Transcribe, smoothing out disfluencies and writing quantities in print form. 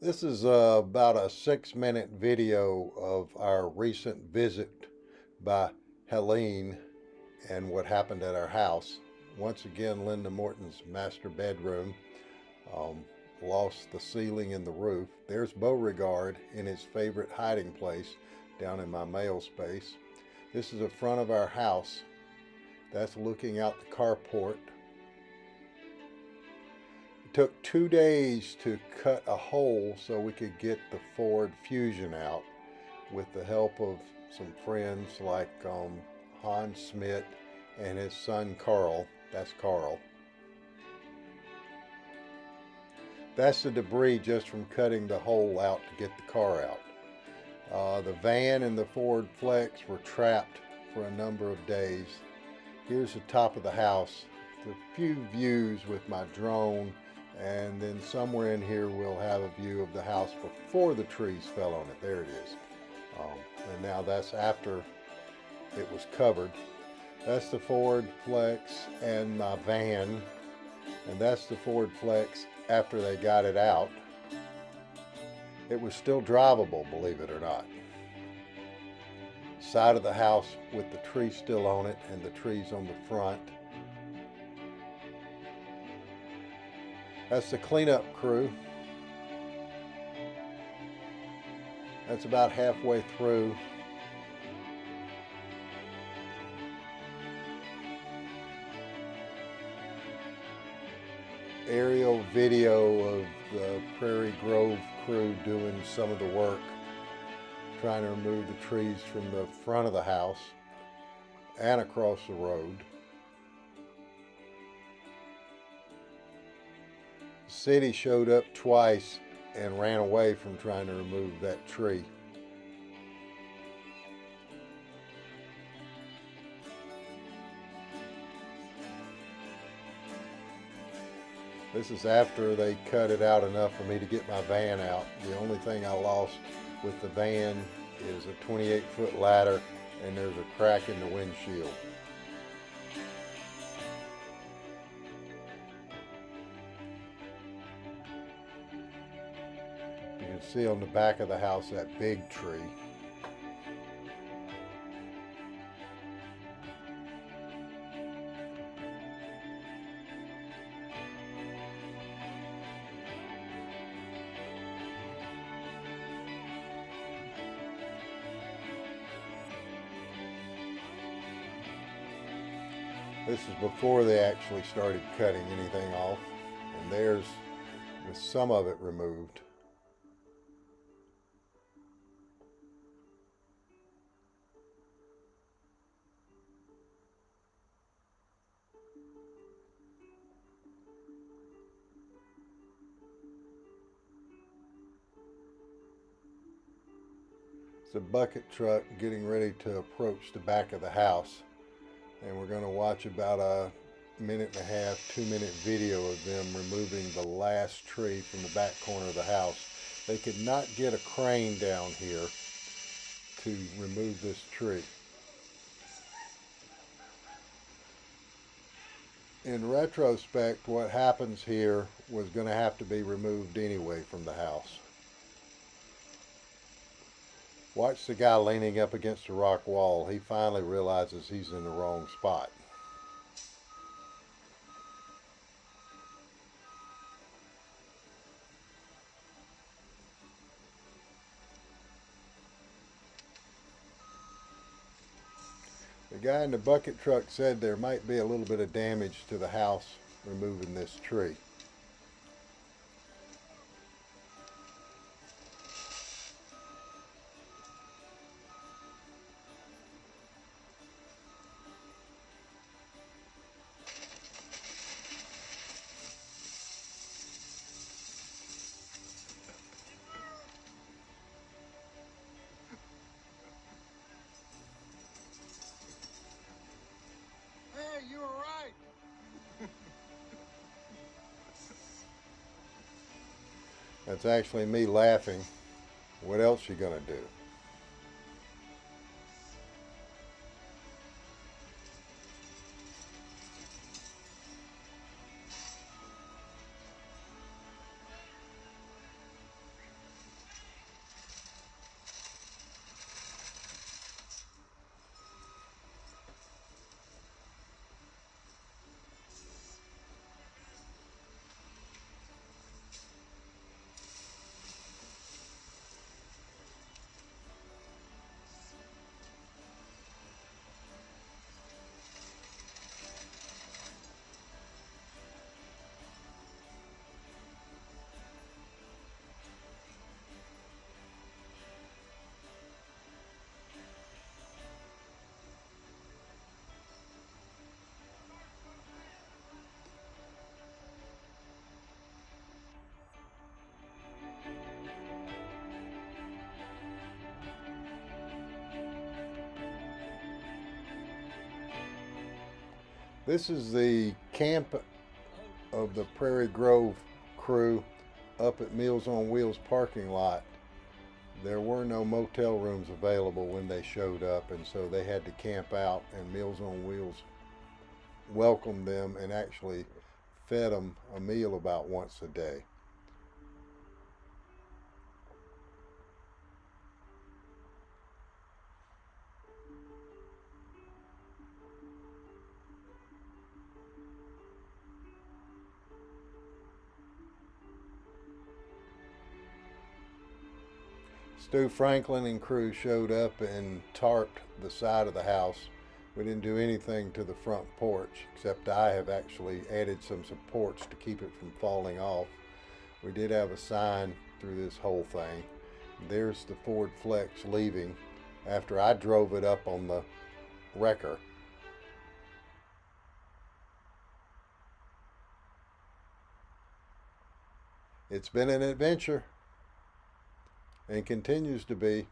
This is about a 6-minute video of our recent visit by Helene and what happened at our house. Once again, Linda Morton's master bedroom lost the ceiling and the roof. There's Beauregard in his favorite hiding place down in my mail space. This is the front of our house. That's looking out the carport. It took 2 days to cut a hole so we could get the Ford Fusion out with the help of some friends like Hans Smith and his son Carl. That's Carl. That's the debris just from cutting the hole out to get the car out. The van and the Ford Flex were trapped for a number of days. Here's the top of the house. A few views with my drone, and then somewhere in here we'll have a view of the house before the trees fell on it. There it is. And now that's after it was covered. That's the Ford Flex and my van, and that's the Ford Flex after they got it out. It was still drivable, believe it or not. Side of the house with the tree still on it and the trees on the front. That's the cleanup crew. That's about halfway through. Aerial video of the Prairie Grove crew doing some of the work, trying to remove the trees from the front of the house and across the road. The city showed up twice and ran away from trying to remove that tree. This is after they cut it out enough for me to get my van out. The only thing I lost with the van is a 28-foot ladder, and there's a crack in the windshield. You can see on the back of the house that big tree. This is before they actually started cutting anything off, and there's with some of it removed. It's a bucket truck getting ready to approach the back of the house. And we're going to watch about a 1.5, 2-minute video of them removing the last tree from the back corner of the house. They could not get a crane down here to remove this tree. In retrospect, what happens here was going to have to be removed anyway from the house. Watch the guy leaning up against the rock wall. He finally realizes he's in the wrong spot. The guy in the bucket truck said there might be a little bit of damage to the house removing this tree. You were right. That's actually me laughing. What else you gonna do? This is the camp of the Prairie Grove crew up at Meals on Wheels parking lot. There were no motel rooms available when they showed up, and so they had to camp out, and Meals on Wheels welcomed them and actually fed them a meal about once a day. Stu Franklin and crew showed up and tarped the side of the house. We didn't do anything to the front porch, except I have actually added some supports to keep it from falling off. We did have a sign through this whole thing. There's the Ford Flex leaving after I drove it up on the wrecker. It's been an adventure and continues to be.